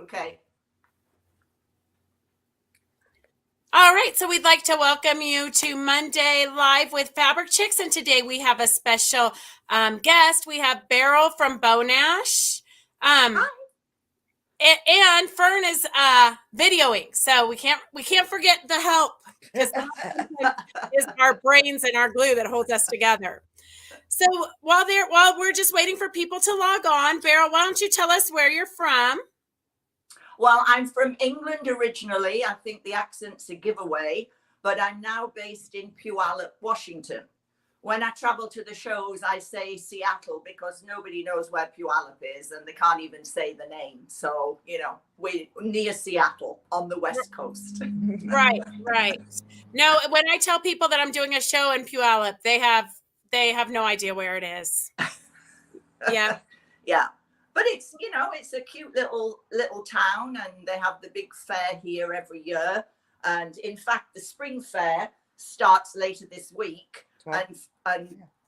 Okay. All right, so we'd like to welcome you to Monday Live with Fabric Chicks, and today we have a special guest. We have Beryl from Bonash, Hi. and Fern is videoing, so we can't forget the help because the husband is our brains and our glue that holds us together. So while we're just waiting for people to log on, Beryl, why don't you tell us where you're from? Well, I'm from England originally. I think the accent's a giveaway, but I'm now based in Puyallup, Washington. When I travel to the shows, I say Seattle because nobody knows where Puyallup is and they can't even say the name. So, we're near Seattle on the West Coast. Right. No, when I tell people that I'm doing a show in Puyallup, they have no idea where it is. Yeah. Yeah. But it's a cute little town, and they have the big fair here every year. And in fact, the spring fair starts later this week. And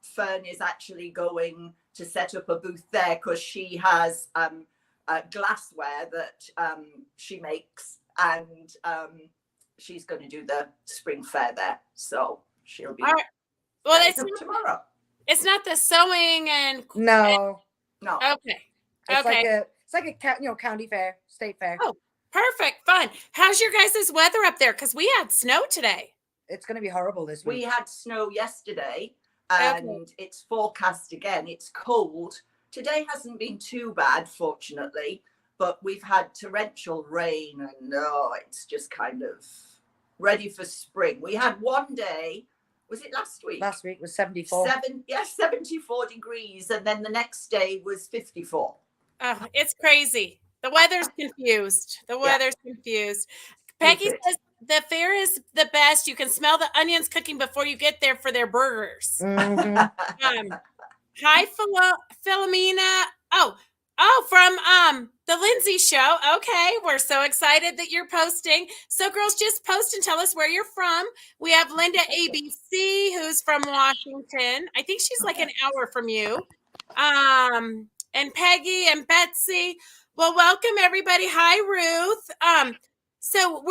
Fern is actually going to set up a booth there because she has glassware that she makes, and she's going to do the spring fair there. So she'll be. All right. Well, it's tomorrow. It's not the sewing and no. Okay. It's like a county fair, state fair. Oh, perfect, fun. How's your guys' weather up there? Because we had snow today. It's going to be horrible this week. We had snow yesterday, and it's forecast again. It's cold. Today hasn't been too bad, fortunately, but we've had torrential rain, and it's just kind of ready for spring. We had one day, was it last week? Last week was 74. 74 degrees, and then the next day was 54. Oh, it's crazy. The weather's confused. Peggy says the fair is the best. You can smell the onions cooking before you get there for their burgers. Mm-hmm. Hi, Philomena. From the Lindsay show. Okay, we're so excited that you're posting. So, girls, just post and tell us where you're from. We have Linda ABC, who's from Washington. I think she's like an hour from you. And Peggy and Betsy. Well, welcome everybody. Hi, Ruth. So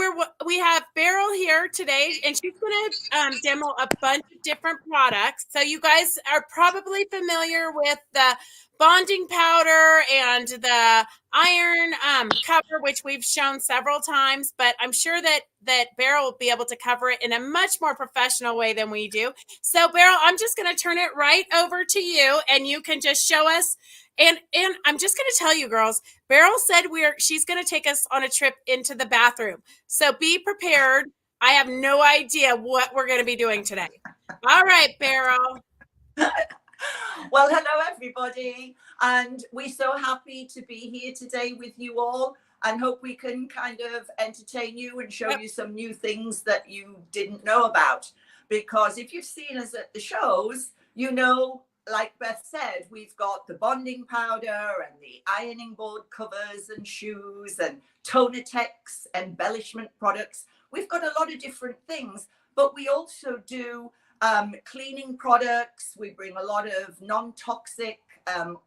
we have Beryl here today, and she's going to demo a bunch of different products. So you guys are probably familiar with the bonding powder and the iron cover, which we've shown several times, but I'm sure that Beryl will be able to cover it in a much more professional way than we do. So Beryl, I'm just going to turn it right over to you, and you can just show us. And I'm just going to tell you, girls, Beryl said she's going to take us on a trip into the bathroom. So be prepared. I have no idea what we're going to be doing today. All right, Beryl. Well, hello, everybody. And we're so happy to be here today with you all, and hope we can kind of entertain you and show you some new things that you didn't know about. Because if you've seen us at the shows, like Beth said, we've got the bonding powder and the ironing board covers and shoes and Tonatex embellishment products. We've got a lot of different things, but we also do cleaning products. We bring a lot of non-toxic,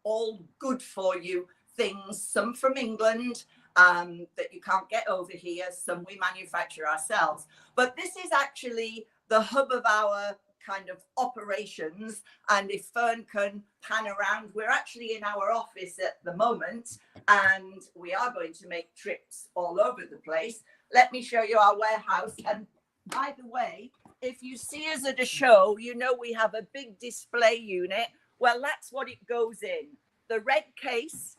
all good for you things, some from England that you can't get over here, some we manufacture ourselves. But this is actually the hub of our kind of operations. And if Fern can pan around, we're actually in our office at the moment, and we are going to make trips all over the place. Let me show you our warehouse. And by the way, if you see us at a show, we have a big display unit. Well, that's what it goes in. The red case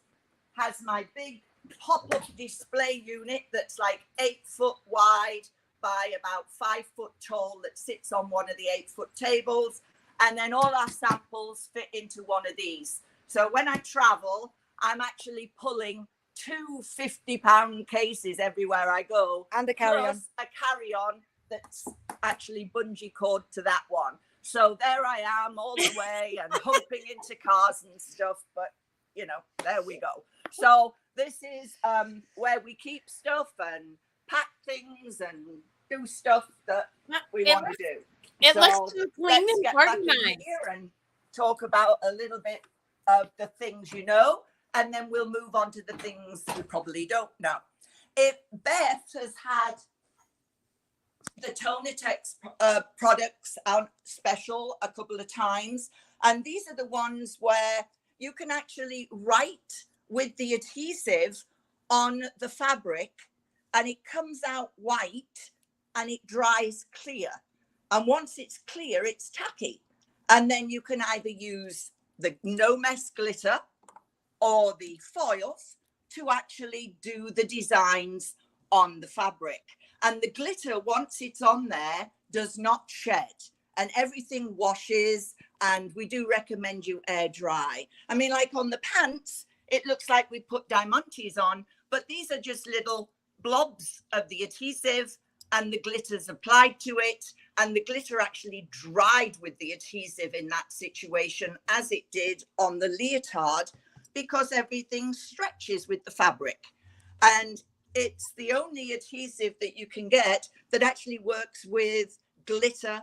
has my big pop-up display unit that's like 8 foot wide by about 5 foot tall, that sits on one of the 8-foot tables. And then all our samples fit into one of these. So when I travel, I'm actually pulling 2 50-pound cases everywhere I go. And a carry-on. A carry-on that's actually bungee cord to that one. So there I am all the way and humping into cars and stuff. But, there we go. So this is where we keep stuff and pack things and do stuff that we want to do. It looks too clean and organized. Here and talk about a little bit of the things and then we'll move on to the things you probably don't know. If Beth has had the Tonatex products on special a couple of times, and these are the ones where you can actually write with the adhesive on the fabric, and it comes out white and it dries clear. And once it's clear, it's tacky. And then you can either use the no mess glitter or the foils to actually do the designs on the fabric. And the glitter, once it's on there, does not shed, and everything washes. And we do recommend you air dry. I mean, like on the pants, it looks like we put diamantes on, but these are just little blobs of the adhesive, and the glitter's applied to it, and the glitter actually dried with the adhesive in that situation, as it did on the leotard, because everything stretches with the fabric. And it's the only adhesive that you can get that actually works with glitter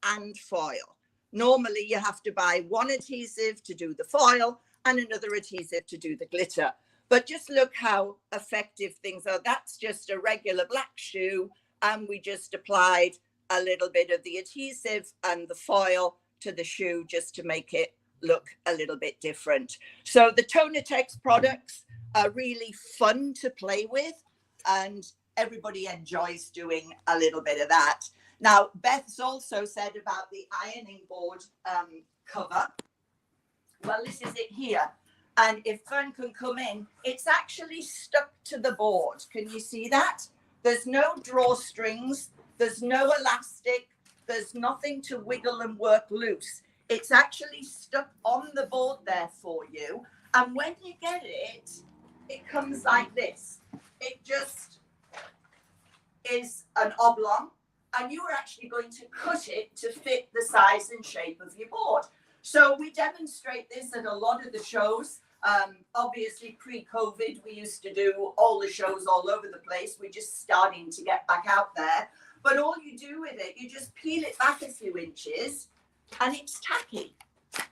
and foil. Normally you have to buy one adhesive to do the foil and another adhesive to do the glitter. But just look how effective things are. That's just a regular black shoe, and we just applied a little bit of the adhesive and the foil to the shoe just to make it look a little bit different. So the Tonatex products are really fun to play with, and everybody enjoys doing a little bit of that. Now, Beth's also said about the ironing board cover. Well, this is it here. And if Fern can come in, it's actually stuck to the board. Can you see that? There's no drawstrings. There's no elastic. There's nothing to wiggle and work loose. It's actually stuck on the board there for you. And when you get it, it comes like this. It just is an oblong, and you are actually going to cut it to fit the size and shape of your board. So we demonstrate this at a lot of the shows. Obviously pre-COVID, we used to do all the shows all over the place. We're just starting to get back out there. But all you do with it, you just peel it back a few inches, and it's tacky.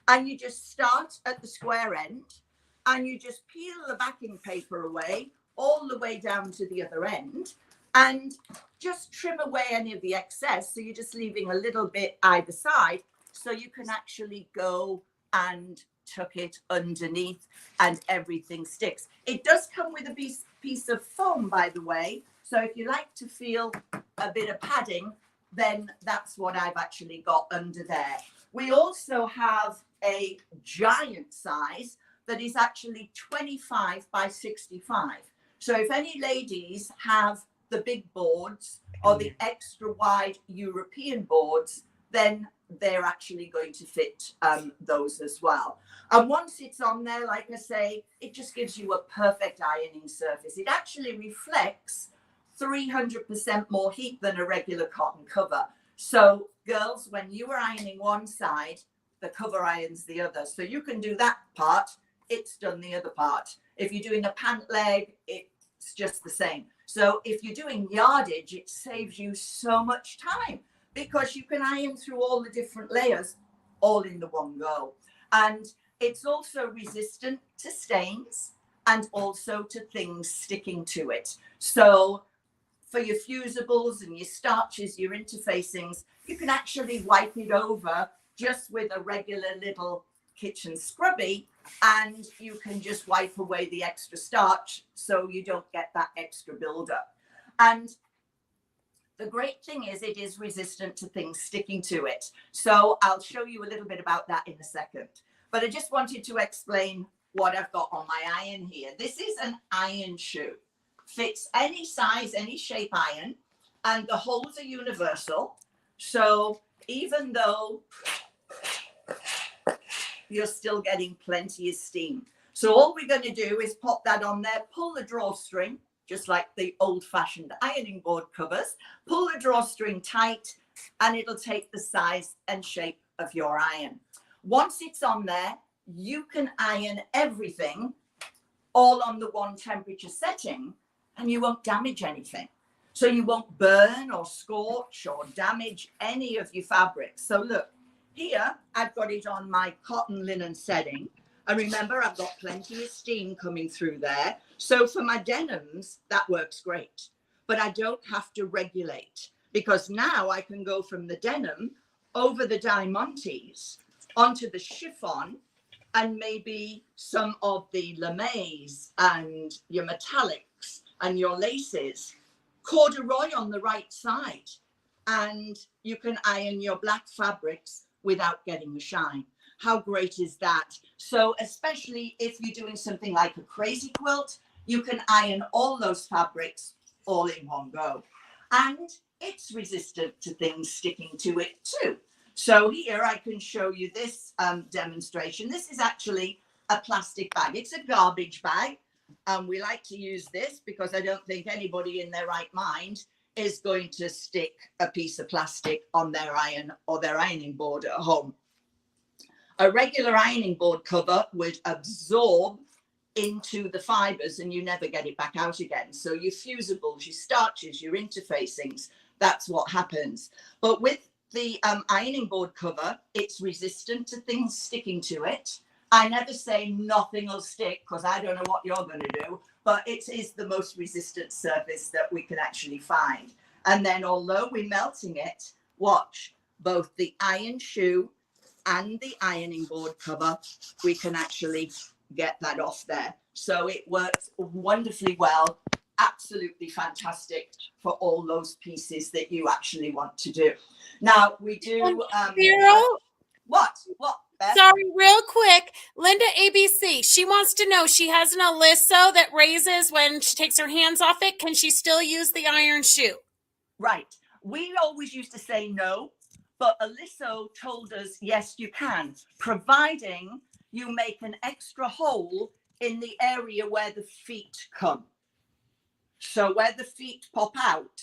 And you just start at the square end, and you just peel the backing paper away all the way down to the other end, and just trim away any of the excess. So you're just leaving a little bit either side, so you can actually go and tuck it underneath and everything sticks. It does come with a piece of foam, by the way. So if you like to feel a bit of padding, then that's what I've actually got under there. We also have a giant size that is actually 25 by 65. So if any ladies have the big boards or the extra wide European boards, then they're actually going to fit those as well. And once it's on there, like I say, it just gives you a perfect ironing surface. It actually reflects 300% more heat than a regular cotton cover. So girls, when you are ironing one side, the cover irons the other. So you can do that part, it's done the other part. If you're doing a pant leg, it's just the same. So if you're doing yardage, it saves you so much time, because you can iron through all the different layers all in the one go. And it's also resistant to stains and also to things sticking to it. So for your fusibles and your starches, your interfacings, you can actually wipe it over just with a regular little kitchen scrubby, and you can just wipe away the extra starch so you don't get that extra buildup. And the great thing is it is resistant to things sticking to it. So I'll show you a little bit about that in a second. But I just wanted to explain what I've got on my iron here. This is an iron shoe. Fits any size, any shape iron, and the holes are universal. So even though you're still getting plenty of steam. So all we're going to do is pop that on there, pull the drawstring, just like the old-fashioned ironing board covers, pull the drawstring tight, and it'll take the size and shape of your iron. Once it's on there, you can iron everything all on the one temperature setting, and you won't damage anything. So you won't burn or scorch or damage any of your fabrics. So look, here I've got it on my cotton linen setting, And remember, I've got plenty of steam coming through there. So for my denims, that works great. But I don't have to regulate, because now I can go from the denim over the diamantes onto the chiffon and maybe some of the lamés and your metallics and your laces, corduroy on the right side. And you can iron your black fabrics without getting a shine. How great is that? So especially if you're doing something like a crazy quilt, you can iron all those fabrics all in one go. And it's resistant to things sticking to it too. So here I can show you this demonstration. This is actually a plastic bag. It's a garbage bag. And we like to use this because I don't think anybody in their right mind is going to stick a piece of plastic on their iron or their ironing board at home. A regular ironing board cover would absorb into the fibers and you never get it back out again. So your fusibles, your starches, your interfacings, that's what happens. But with the ironing board cover, it's resistant to things sticking to it. I never say nothing will stick because I don't know what you're going to do, but it is the most resistant surface that we can actually find. And then although we're melting it, watch, both the iron shoe and the ironing board cover, we can actually get that off there. So it works wonderfully well, absolutely fantastic for all those pieces that you actually want to do. Now we do Beryl? What, Beth? Sorry, real quick. Linda ABC, she wants to know, she has an aliso that raises when she takes her hands off it. Can she still use the iron shoe? Right. We always used to say no, but Aliso told us, yes, you can, providing you make an extra hole in the area where the feet come. So where the feet pop out,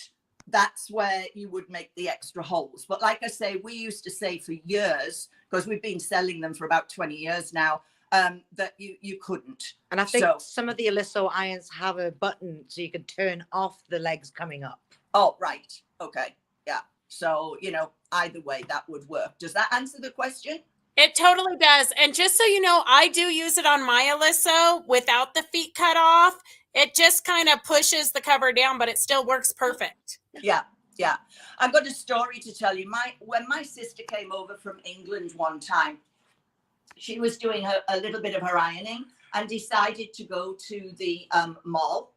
that's where you would make the extra holes. But like I say, we used to say for years, because we've been selling them for about 20 years now, that you couldn't. And I think So, some of the Aliso irons have a button so you can turn off the legs coming up. oh, right. Okay. Yeah. So, you know, either way, that would work. Does that answer the question? It totally does. And just so you know, I do use it on my aliso without the feet cut off. It just kind of pushes the cover down, but it still works perfect. Yeah. Yeah. I've got a story to tell you. When my sister came over from England one time, she was doing a little bit of her ironing and decided to go to the mall,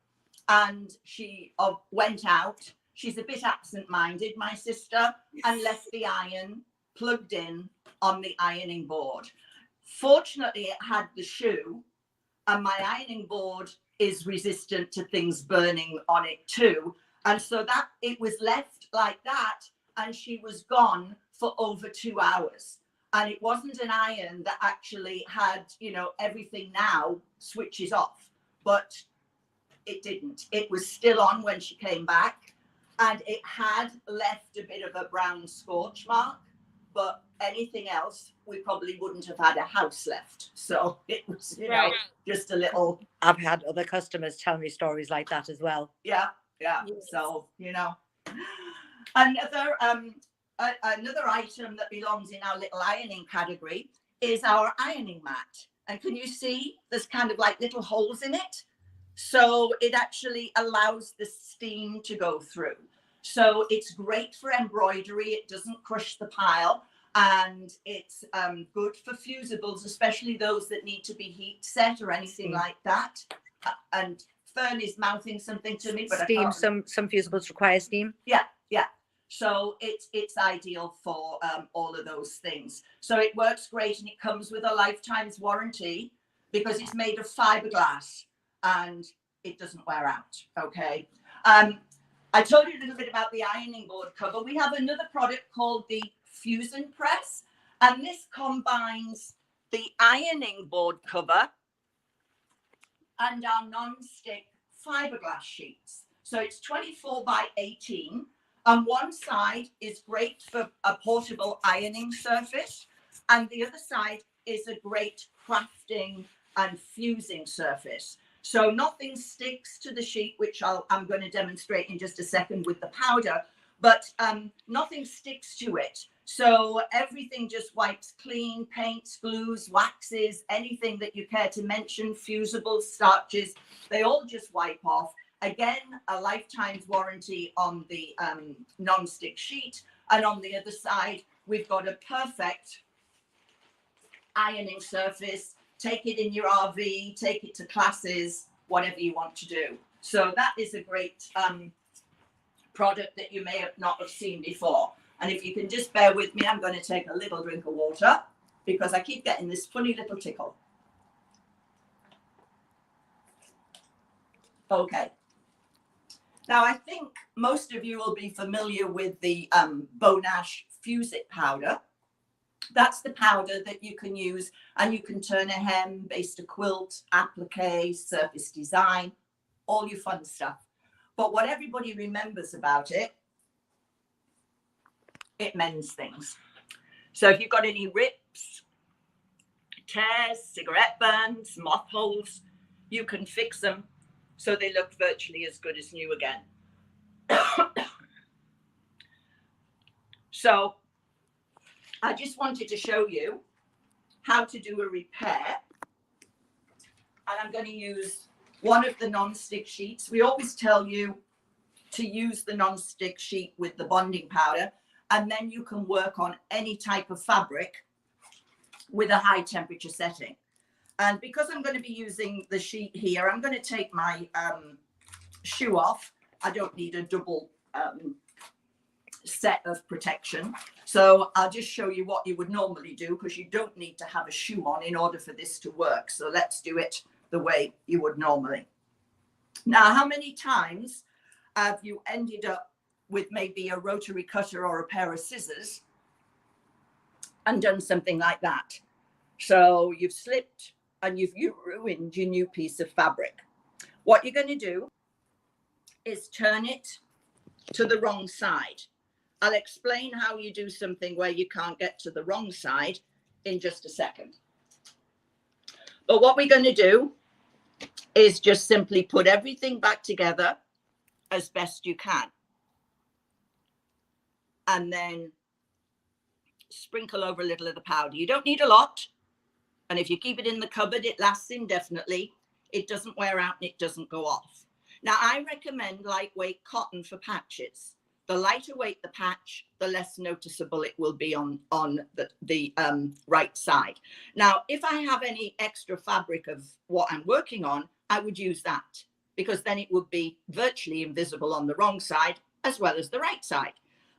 and she went out. She's a bit absent-minded, my sister, and left the iron plugged in on the ironing board. Fortunately, it had the shoe, and my ironing board is resistant to things burning on it too. And so that it was left like that, and she was gone for over 2 hours. And it wasn't an iron that actually had, you know, everything now switches off, but it didn't. It was still on when she came back, and it had left a bit of a brown scorch mark, but anything else, we probably wouldn't have had a house left. So it was, you know, just a little. I've had other customers tell me stories like that as well. Yeah. Yes. So, you know, another item that belongs in our little ironing category is our ironing mat. And can you see there's kind of like little holes in it? So it actually allows the steam to go through. So it's great for embroidery. It doesn't crush the pile, and it's good for fusibles, especially those that need to be heat set or anything like that. And Fern is mouthing something to me, but Steam, some fusibles require steam. Yeah. So it's ideal for all of those things. So it works great, and it comes with a lifetime's warranty because it's made of fiberglass and it doesn't wear out. Okay. I told you a little bit about the ironing board cover. We have another product called the Fusion Press, and this combines the ironing board cover and our non-stick fiberglass sheets. So it's 24 by 18, and one side is great for a portable ironing surface, and the other side is a great crafting and fusing surface. So nothing sticks to the sheet, which I'm going to demonstrate in just a second with the powder, but nothing sticks to it. So everything just wipes clean, paints, glues, waxes, anything that you care to mention, fusibles, starches, they all just wipe off. Again, a lifetime's warranty on the non-stick sheet. And on the other side, we've got a perfect ironing surface. Take it in your RV, take it to classes, whatever you want to do. So that is a great product that you may have not have seen before. And if you can just bear with me, I'm going to take a little drink of water because I keep getting this funny little tickle. Okay. Now, I think most of you will be familiar with the Bonash Fuse It powder. That's the powder that you can use, and you can turn a hem, baste a quilt, applique, surface design, all your fun stuff. But what everybody remembers about it, it mends things. So if you've got any rips, tears, cigarette burns, moth holes, you can fix them so they look virtually as good as new again. So I just wanted to show you how to do a repair. And I'm going to use one of the non-stick sheets. We always tell you to use the non-stick sheet with the bonding powder, and then you can work on any type of fabric with a high temperature setting. And because I'm going to be using the sheet here, I'm going to take my shoe off. I don't need a double set of protection. So I'll just show you what you would normally do, because you don't need to have a shoe on in order for this to work. So let's do it the way you would normally. Now, how many times have you ended up with maybe a rotary cutter or a pair of scissors and done something like that? So you've slipped and you've ruined your new piece of fabric. What you're going to do is turn it to the wrong side. I'll explain how you do something where you can't get to the wrong side in just a second. But what we're going to do is just simply put everything back together as best you can. And then sprinkle over a little of the powder. You don't need a lot. And if you keep it in the cupboard, it lasts indefinitely. It doesn't wear out and it doesn't go off. Now, I recommend lightweight cotton for patches. The lighter weight the patch, the less noticeable it will be on the right side. Now, if I have any extra fabric of what I'm working on, I would use that, because then it would be virtually invisible on the wrong side as well as the right side.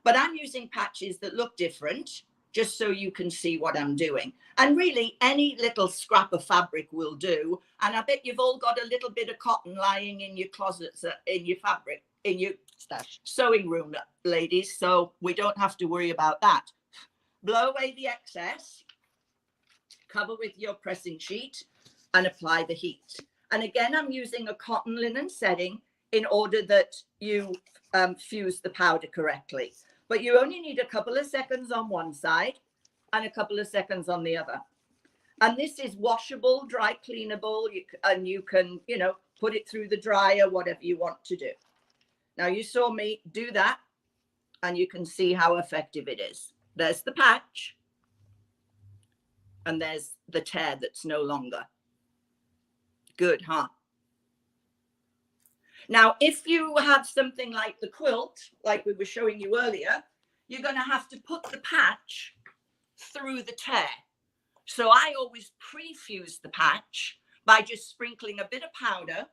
But I'm using patches that look different, just so you can see what I'm doing. And really, any little scrap of fabric will do. And I bet you've all got a little bit of cotton lying in your closets, in your fabric, in your stash sewing room, ladies. So we don't have to worry about that. Blow away the excess, cover with your pressing sheet, and apply the heat. And again, I'm using a cotton linen setting in order that you fuse the powder correctly. But you only need a couple of seconds on one side and a couple of seconds on the other. And this is washable, dry cleanable, and you can, you know, put it through the dryer, whatever you want to do. Now, you saw me do that, and you can see how effective it is. There's the patch, and there's the tear that's no longer. Good, huh? Now, if you have something like the quilt, like we were showing you earlier, you're going to have to put the patch through the tear. So I always pre-fuse the patch by just sprinkling a bit of powder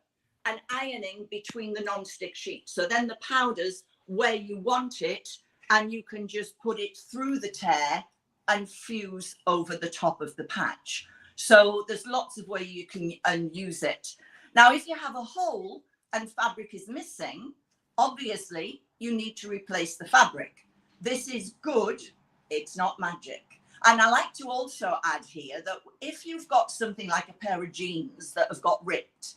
and ironing between the non-stick sheets. So then the powder's where you want it, and you can just put it through the tear and fuse over the top of the patch. So there's lots of ways you can use it. Now, if you have a hole and fabric is missing, obviously you need to replace the fabric. This is good, it's not magic. And I like to also add here that if you've got something like a pair of jeans that have got ripped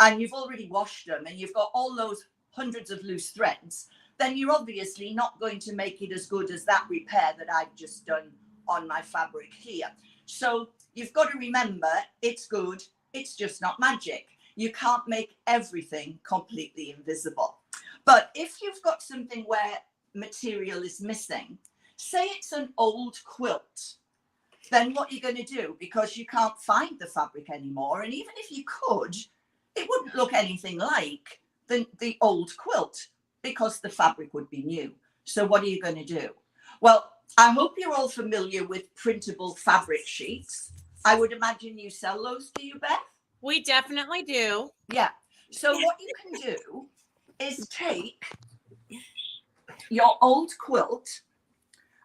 and you've already washed them and you've got all those hundreds of loose threads, then you're obviously not going to make it as good as that repair that I've just done on my fabric here. So you've got to remember, it's good, it's just not magic. You can't make everything completely invisible. But if you've got something where material is missing, say it's an old quilt, then what you're going to do, because you can't find the fabric anymore, and even if you could, it wouldn't look anything like the old quilt because the fabric would be new. So what are you going to do? Well, I hope you're all familiar with printable fabric sheets. I would imagine you sell those, do you, Beth? We definitely do. Yeah. So what you can do is take your old quilt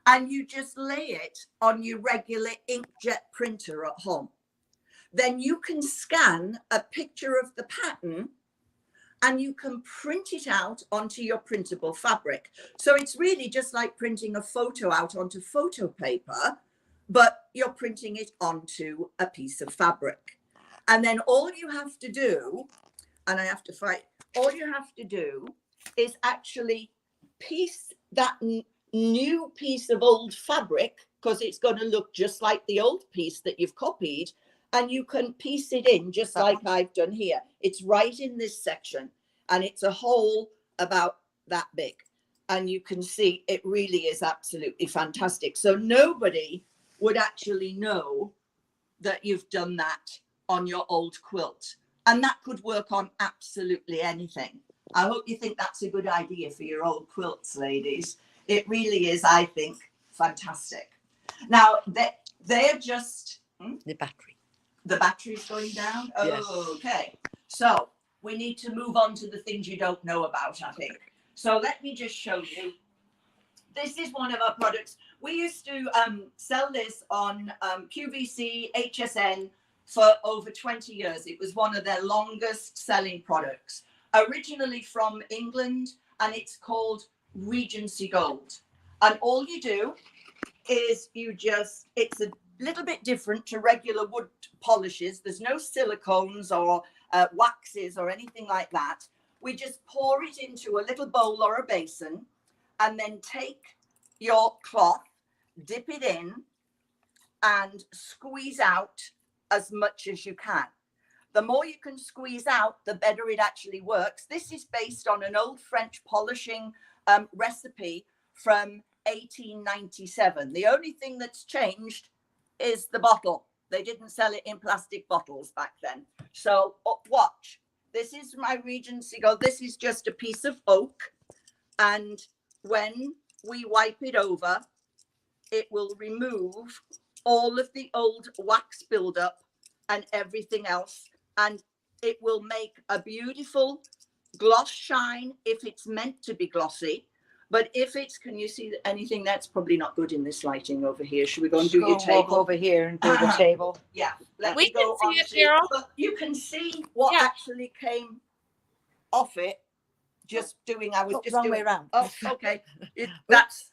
and you just lay it on your regular inkjet printer at home. Then you can scan a picture of the pattern and you can print it out onto your printable fabric. So it's really just like printing a photo out onto photo paper, but you're printing it onto a piece of fabric. And then all you have to do, and I have to fight, all you have to do is actually piece that new piece of old fabric, because it's going to look just like the old piece that you've copied, and you can piece it in just like I've done here. It's right in this section, and it's a hole about that big, and you can see it really is absolutely fantastic. So nobody would actually know that you've done that on your old quilt, and that could work on absolutely anything. I hope you think that's a good idea for your old quilts, ladies. It really is, I think, fantastic. Now, they're just... The battery's going down? Yes. Okay. So we need to move on to the things you don't know about, I think. So let me just show you. This is one of our products. We used to sell this on QVC, HSN for over 20 years. It was one of their longest selling products. Originally from England, and it's called Regency Gold. And all you do is it's a little bit different to regular wood polishes. There's no silicones or waxes or anything like that. We just pour it into a little bowl or a basin, and then take your cloth, dip it in, and squeeze out as much as you can. The more you can squeeze out, the better it actually works. This is based on an old French polishing recipe from 1897. The only thing that's changed is the bottle. They didn't sell it in plastic bottles back then. So watch. This is my Regency Gold. This is just a piece of oak. And when we wipe it over, it will remove all of the old wax buildup and everything else. And it will make a beautiful gloss shine if it's meant to be glossy. But if it's, can you see anything that's probably not good in this lighting over here? Should we go and do your table? Walk over here and do the table. Yeah. We can see it, Beryl. But you can see what actually came off it. Just doing, I was just wrong doing. way around. Oh, okay. That's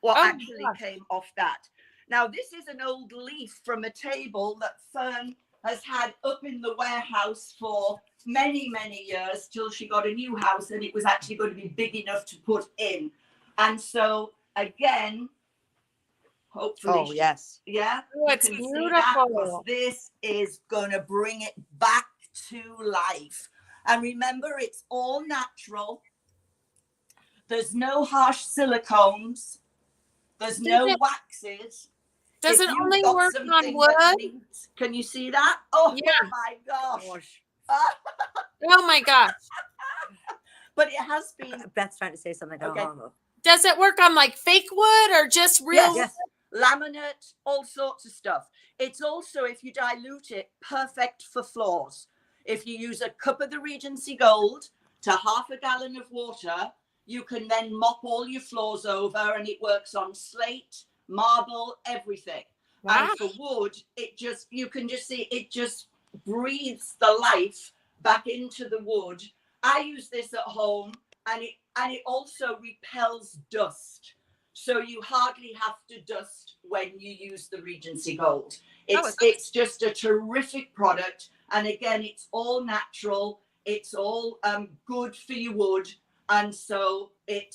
what actually came off that. Now, this is an old leaf from a table that Fern has had up in the warehouse for many, many years till she got a new house, and it was actually going to be big enough to put in. And so, again, hopefully. Oh, yes. Yeah. Oh, it's beautiful. This is going to bring it back to life. And remember, it's all natural. There's no harsh silicones. There's no waxes. Does it only work on wood? Can you see that? Oh, yeah. My gosh. Oh my gosh. But it has been. Beth's trying to say something. Okay. Does it work on like fake wood or just real? Yes. Laminate, all sorts of stuff. It's also, if you dilute it, perfect for floors. If you use a cup of the Regency Gold to half a gallon of water, you can then mop all your floors over, and it works on slate, marble, everything. Wow. And for wood, you can just see it just breathes the life back into the wood. I use this at home, and it also repels dust. So you hardly have to dust when you use the Regency Gold. It's just a terrific product. And again, it's all natural. It's all good for your wood. And so it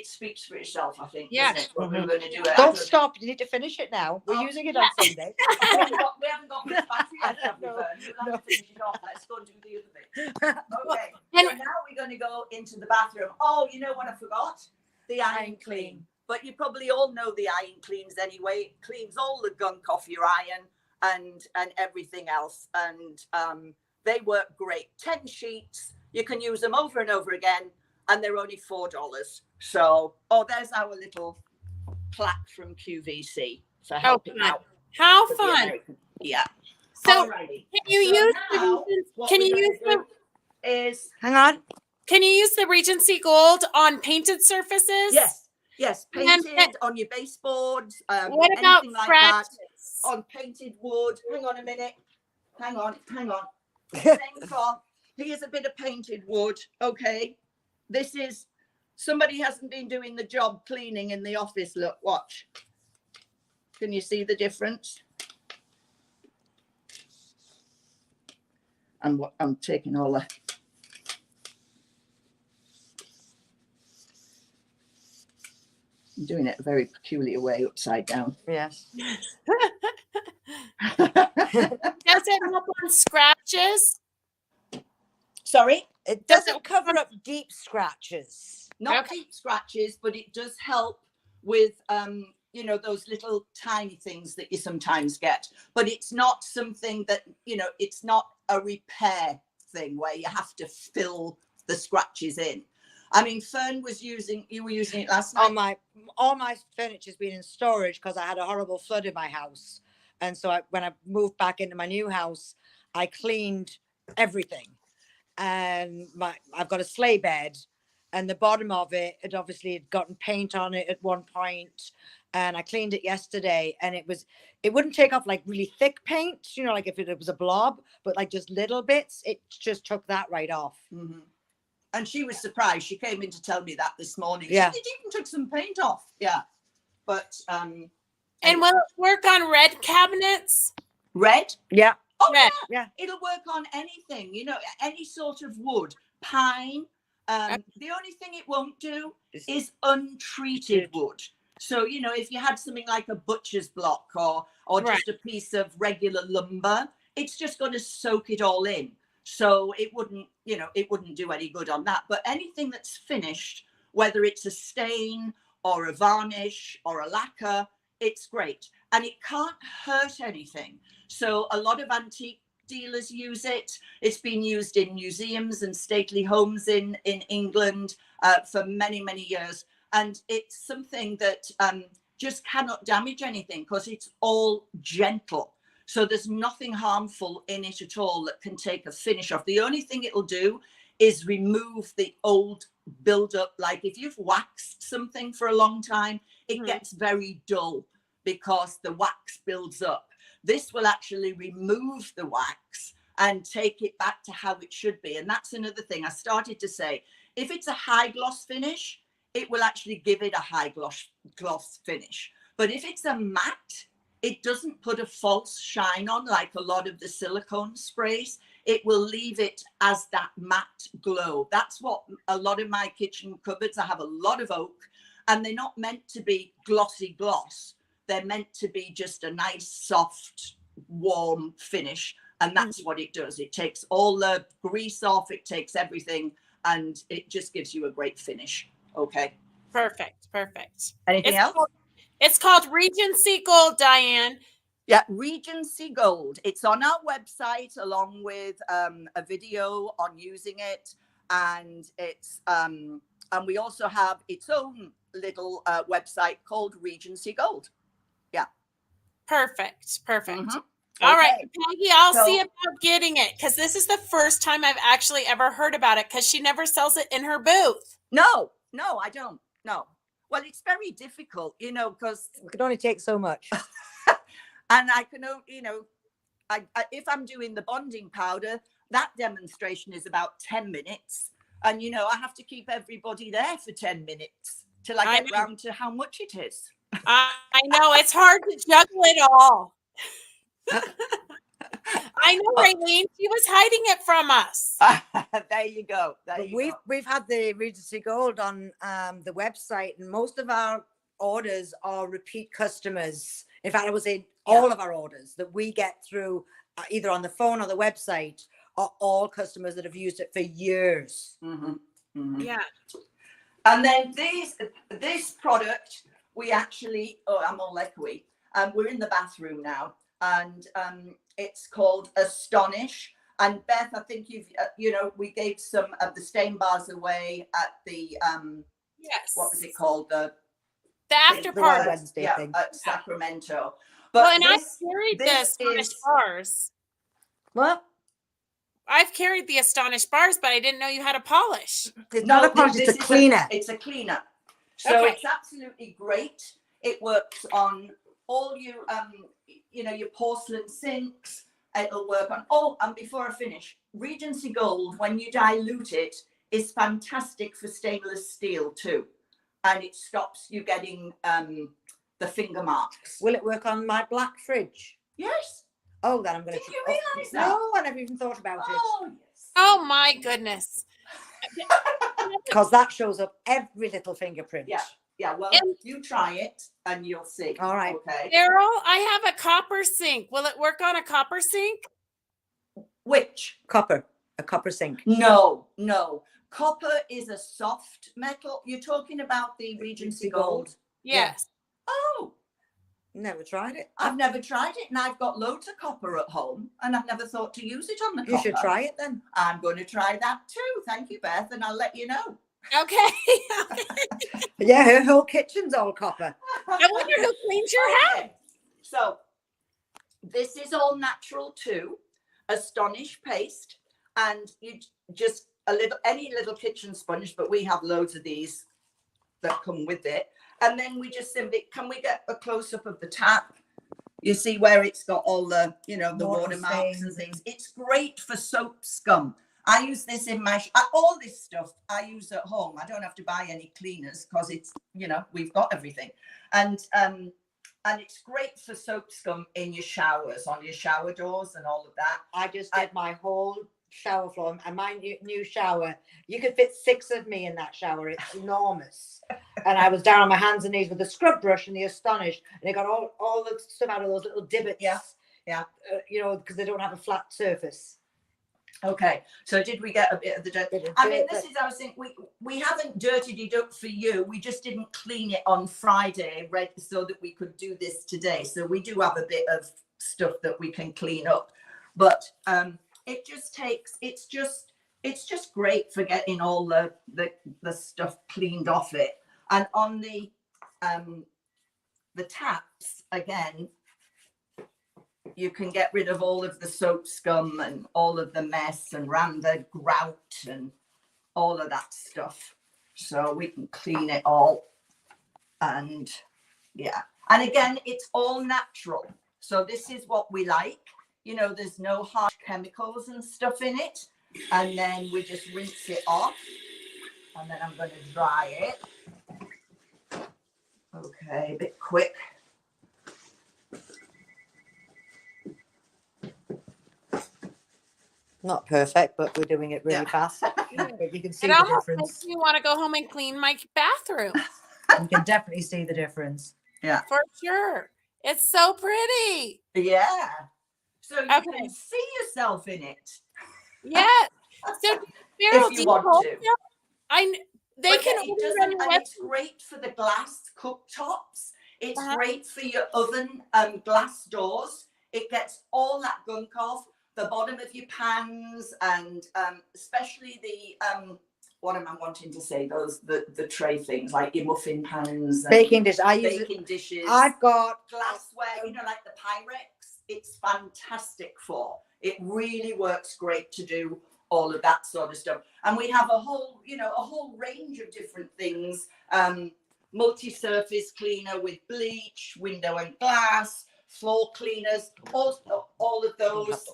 speaks for itself, I think. Yeah. What we're going to do. Don't stop. You need to finish it now. We're using it on Sunday. we haven't got much battery left, have we, Vern? You'll have to finish it off. Let's go and do the other bit. Okay. So now we're going to go into the bathroom. Oh, you know what I forgot? The iron clean. but you probably all know the iron cleans anyway. It cleans all the gunk off your iron and everything else. And they work great. 10 sheets. You can use them over and over again, and they're only $4. So, there's our little plaque from QVC for helping out. How with the fun! American. Yeah. So, Alrighty. can you So use now, what can we're you gonna use do is Hang on. can you use the Regency Gold on painted surfaces? yes, And then- painted on your baseboards, What about anything like that, scratches? on painted wood. Hang on a minute. Hang on. Same for, here's a bit of painted wood. Okay. This is, somebody hasn't been doing the job cleaning in the office. Look, watch. Can you see the difference? And what I'm taking all the, I'm doing it a very peculiar way, upside down. Yes. Does it help on scratches? Sorry? It Does doesn't it- cover up deep scratches. Not Okay. deep scratches, but it does help with those little tiny things that you sometimes get. But it's not something that, it's not a repair thing where you have to fill the scratches in. I mean, you were using it last night. All my furniture's been in storage because I had a horrible flood in my house. And so when I moved back into my new house, I cleaned everything. And I've got a sleigh bed, and the bottom of it obviously had gotten paint on it at one point, and I cleaned it yesterday, and it wouldn't take off like really thick paint, like if it was a blob, but like just little bits, it just took that right off. Mm-hmm. And she was surprised. She came in to tell me that this morning. Yeah. She even took some paint off. Yeah. But And will it work on red cabinets? red? Yeah. Oh, Red. yeah. It'll work on anything, any sort of wood, pine. The only thing it won't do is untreated wood. So, if you had something like a butcher's block or Right. just a piece of regular lumber, it's just going to soak it all in. So it wouldn't do any good on that. But anything that's finished, whether it's a stain or a varnish or a lacquer, it's great. And it can't hurt anything. So a lot of antique dealers use it. It's been used in museums and stately homes in England for many, many years. And it's something that just cannot damage anything because it's all gentle. So there's nothing harmful in it at all that can take a finish off. The only thing it'll do is remove the old buildup. Like if you've waxed something for a long time, it gets very dull because the wax builds up. This will actually remove the wax and take it back to how it should be. And that's another thing I started to say. If it's a high gloss finish, it will actually give it a high gloss finish. But if it's a matte, it doesn't put a false shine on like a lot of the silicone sprays. It will leave it as that matte glow. That's what a lot of my kitchen cupboards, I have a lot of oak, and they're not meant to be glossy gloss. They're meant to be just a nice, soft, warm finish. And that's what it does. It takes all the grease off, it takes everything, and it just gives you a great finish. Okay. Perfect. Anything else? It's called Regency Gold, Diane. Yeah, Regency Gold. It's on our website along with a video on using it, and it's and we also have its own little website called Regency Gold. Yeah. Perfect. Mhm. All right, Okay. Peggy, I'll So- see about getting it because this is the first time I've actually ever heard about it because she never sells it in her booth. No, I don't. No. Well, it's very difficult, because It can only take so much. and I can, I if I'm doing the bonding powder, that demonstration is about 10 minutes. And, I have to keep everybody there for 10 minutes till I get round to how much it is. I know it's hard to juggle it all. I know, Raylene. She was hiding it from us. There you go. We've had the Regency Gold on the website, and most of our orders are repeat customers. In fact, I would say all of our orders that we get through either on the phone or the website are all customers that have used it for years. Mm-hmm. Mm-hmm. Yeah. And then this product we actually, I'm all echoey. We're in the bathroom now, and it's called Astonish. And Beth, I think we gave some of the stain bars away at the Yes. what was it called? The after The party. Wednesday thing. At Sacramento. But Well, and I've carried the Astonished bars. What? I've carried the Astonished bars, but I didn't know you had a polish. It's not a polish, it's a cleaner. It's a cleaner. So Okay. it's absolutely great. It works on all your your porcelain sinks. It'll work on and before I finish, Regency Gold, when you dilute it, is fantastic for stainless steel too. And it stops you getting the finger marks. Will it work on my black fridge? Yes. Oh, then I'm going to. Did you realise that? No, I never even thought about it. Oh, yes. Oh my goodness. Because that shows up every little fingerprint. Yeah, well, you try it and you'll see. All right. Okay. Beryl, I have a copper sink. Will it work on a copper sink? Which? Copper. A copper sink. No. Copper is a soft metal. You're talking about the Regency Gold? Yes. Oh, Never tried it. I've never tried it, and I've got loads of copper at home, and I've never thought to use it on the copper. You should try it then. I'm going to try that too. Thank you, Beth, and I'll let you know. Okay. Yeah, her whole kitchen's all copper. I wonder who cleans your house. Okay. So this is all natural too. Astonish paste, and you just any little kitchen sponge, but we have loads of these that come with it. And then we just simply, can we get a close up of the tap? You see where it's got all the, the water marks and things. It's great for soap scum. I use this in my, all this stuff I use at home. I don't have to buy any cleaners because it's, we've got everything. And it's great for soap scum in your showers, on your shower doors and all of that. I just did my whole shower floor and my new shower. You could fit 6 of me in that shower. It's enormous. And I was down on my hands and knees with the scrub brush and the Astonish, and it got all the stuff out of those little divots. Yeah. Because they don't have a flat surface. Okay, so did we get a bit of the dirt? I mean, this is, I was thinking, we haven't dirtied it up for you. We just didn't clean it on Friday, so that we could do this today. So we do have a bit of stuff that we can clean up, but it just takes. It's just great for getting all the stuff cleaned off it. And on the taps again, you can get rid of all of the soap scum and all of the mess and the grout and all of that stuff. So we can clean it all. And and again, it's all natural. So this is what we like. There's no harsh chemicals and stuff in it. And then we just rinse it off. And then I'm going to dry it. Okay, a bit quick. Not perfect, but we're doing it really fast. But you can see It the almost difference. makes me want to go home and clean my bathroom. You can definitely see the difference. Yeah. For sure. It's so pretty. Yeah. So you Okay. can see yourself in it. Yes. So, Beryl, If you want to. They But can it order doesn't, on your and website. it's great for the glass cooktops. It's Uh-huh. great for your oven glass doors. It gets all that gunk off the bottom of your pans, and especially the what am I wanting to say? Those the tray things like your muffin pans, and Baking dish. I use baking dishes. I've got glassware, like the Pyrex. It's fantastic for. It really works great to do all of that sort of stuff. And we have a whole range of different things. Multi-surface cleaner with bleach, window and glass, floor cleaners, all of those,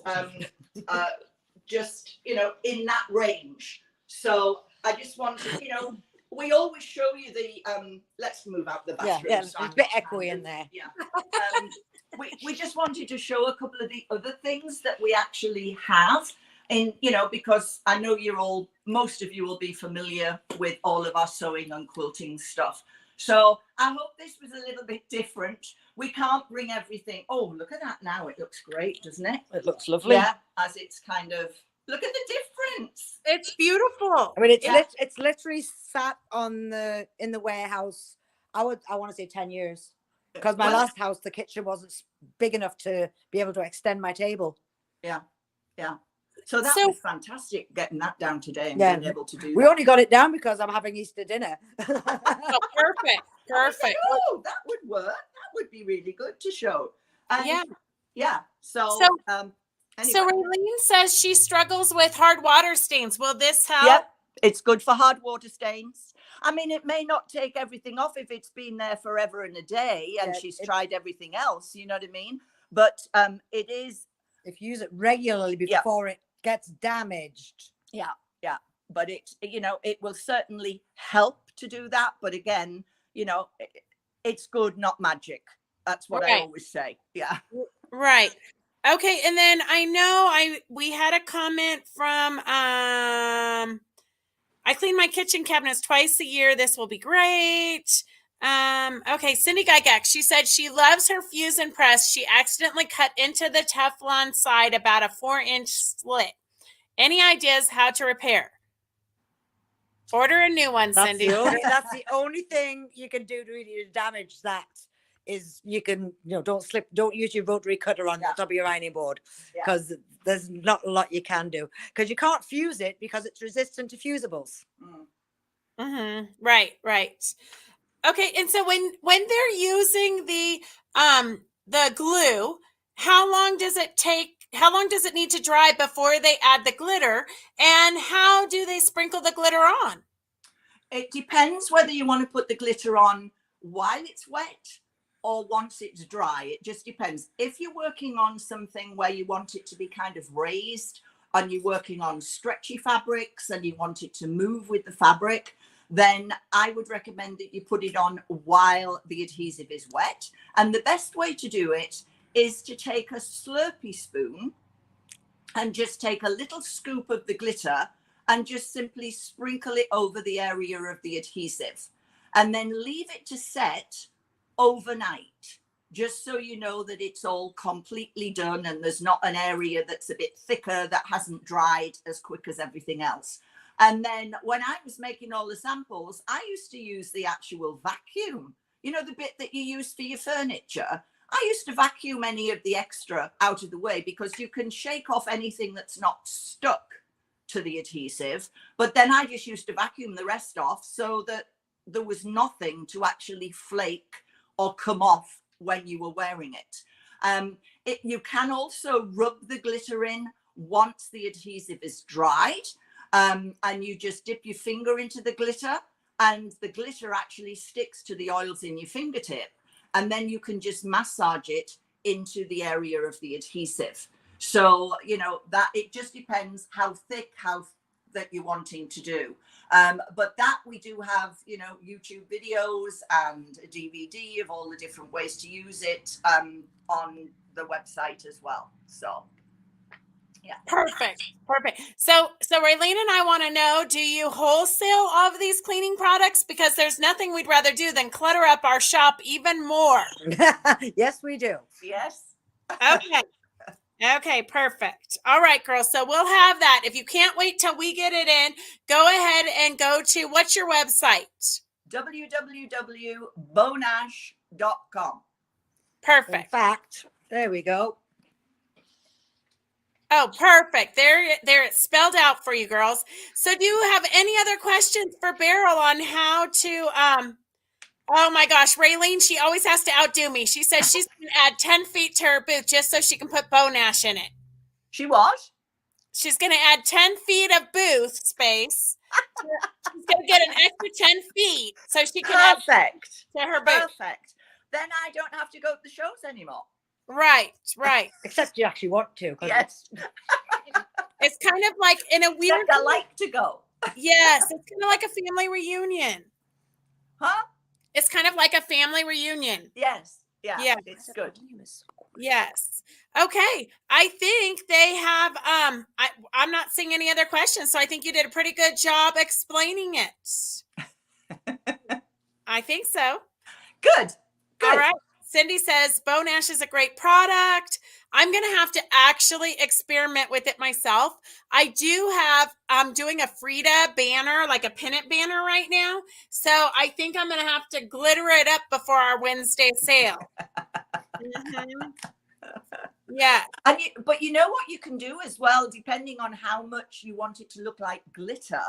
just, in that range. So I just wanted, we always show you the, let's move out the bathroom. yeah, so it's I'm a bit not echoey in there. Yeah. We just wanted to show a couple of the other things that we actually have. And, because I know most of you will be familiar with all of our sewing and quilting stuff. So I hope this was a little bit different. We can't bring everything. Oh, look at that now. It looks great, doesn't it? It looks lovely. Yeah, as it's kind of, look at the difference. It's beautiful. I mean, it's literally sat in the warehouse I want to say 10 years. Because my Well, last house, the kitchen wasn't big enough to be able to extend my table. yeah. So that So- was fantastic getting that down today and Yeah. being able to do We that. only got it down because I'm having Easter dinner. Oh, perfect. I was like, Perfect. oh, that would work. That would be really good to show. And Yeah. So, anyway. So Raylene says she struggles with hard water stains. Will this help? Yep, it's good for hard water stains. I mean, it may not take everything off if it's been there forever and a day and she's tried everything else, you know what I mean? But it is. If you use it regularly before it gets damaged. Yeah. But it will certainly help to do that. But again, it's good, not magic. That's what I always say. Yeah. Right. Okay, and then I know we had a comment from I clean my kitchen cabinets twice a year. This will be great. Okay, Cindy Gygax, she said she loves her fusion press. She accidentally cut into the Teflon side about a 4-inch slit. Any ideas how to repair? Order a new one, That's Cindy. that's the only thing you can do to really damage that is you can, don't use your rotary cutter on the top of your ironing board because there's not a lot you can do because you can't fuse it because it's resistant to fusibles. Mm-hmm. Right. Okay, and so when they're using the glue, how long does it need to dry before they add the glitter, and how do they sprinkle the glitter on? It depends whether you want to put the glitter on while it's wet or once it's dry. It just depends. If you're working on something where you want it to be kind of raised and you're working on stretchy fabrics and you want it to move with the fabric, then I would recommend that you put it on while the adhesive is wet. And the best way to do it is to take a Slurpee spoon and just take a little scoop of the glitter and just simply sprinkle it over the area of the adhesive and then leave it to set overnight, just so you know that it's all completely done and there's not an area that's a bit thicker that hasn't dried as quick as everything else. And then when I was making all the samples, I used to use the actual vacuum, the bit that you use for your furniture. I used to vacuum any of the extra out of the way because you can shake off anything that's not stuck to the adhesive. But then I just used to vacuum the rest off so that there was nothing to actually flake or come off when you were wearing it. You can also rub the glitter in once the adhesive is dried. And you just dip your finger into the glitter and the glitter actually sticks to the oils in your fingertip. And then you can just massage it into the area of the adhesive. So, that it just depends how thick, that you're wanting to do. But that we do have, YouTube videos and a DVD of all the different ways to use it on the website as well. So. Yeah. Perfect. So Raylene and I want to know, do you wholesale all of these cleaning products? Because there's nothing we'd rather do than clutter up our shop even more. Yes, we do. Yes. Okay, perfect. All right, girls. So we'll have that. If you can't wait till we get it in, go ahead and go to, what's your website? www.bonash.com. Perfect. In fact, there we go. Oh, perfect. There it's spelled out for you, girls. So do you have any other questions for Beryl on how to, oh my gosh, Raylene, she always has to outdo me. She says she's going to add 10 feet to her booth just so she can put Bonash in it. She was? She's going to add 10 feet of booth space. She's going to get an extra 10 feet so she can add to her booth. Perfect. Then I don't have to go to the shows anymore. Right. Except you actually want to. Yes. It's kind of like in a weird. Except I like to go. Yes, it's kind of like a family reunion. Huh? It's kind of like a family reunion. Yes. Yeah. It's good. Yes. Okay. I think they have. I'm not seeing any other questions, so I think you did a pretty good job explaining it. I think so. Good. All right. Cindy says Bonash is a great product. I'm going to have to actually experiment with it myself. I do have, I'm doing a Frida banner, like a pennant banner right now. So I think I'm going to have to glitter it up before our Wednesday sale. Mhm. Yeah. But you know what you can do as well, depending on how much you want it to look like glitter,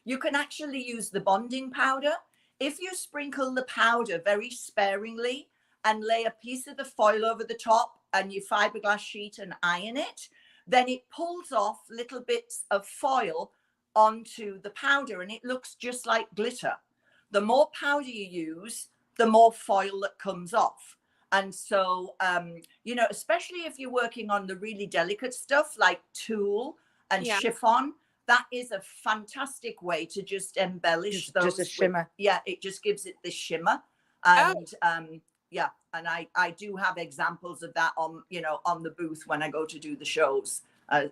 you can actually use the bonding powder. If you sprinkle the powder very sparingly and lay a piece of the foil over the top and your fiberglass sheet and iron it, then it pulls off little bits of foil onto the powder and it looks just like glitter. The more powder you use, the more foil that comes off. And so, you know, especially if you're working on the really delicate stuff like tulle and chiffon, that is a fantastic way to just embellish those. Just a shimmer. Yeah, it just gives it this shimmer. And yeah, and I do have examples of that on, you know, on the booth when I go to do the shows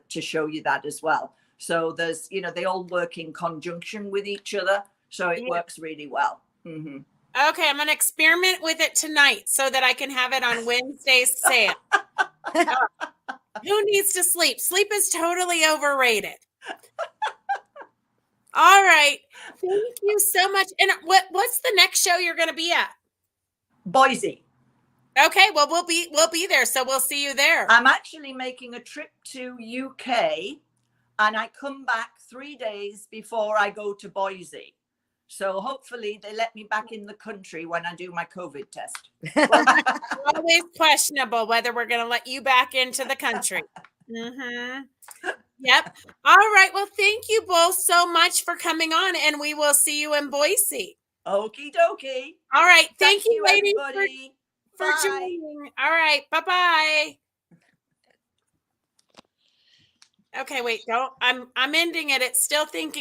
to show you that as well. So there's, you know, they all work in conjunction with each other. So it works really well. Mm-hmm. Okay, I'm going to experiment with it tonight so that I can have it on Wednesday's sale. Who needs to sleep? Sleep is totally overrated. All right. Thank you so much. And what's the next show you're going to be at? Boise. Okay, well we'll be there, so we'll see you there. I'm actually making a trip to UK and I come back 3 days before I go to Boise. So hopefully they let me back in the country when I do my COVID test. Always questionable whether we're going to let you back into the country. Mm-hmm. Yep. All right. Well, thank you both so much for coming on, and we will see you in Boise. Okie dokie. All right. Thank you, ladies, everybody. for joining. All right. Bye-bye. Okay, wait. Don't. I'm ending it. It's still thinking.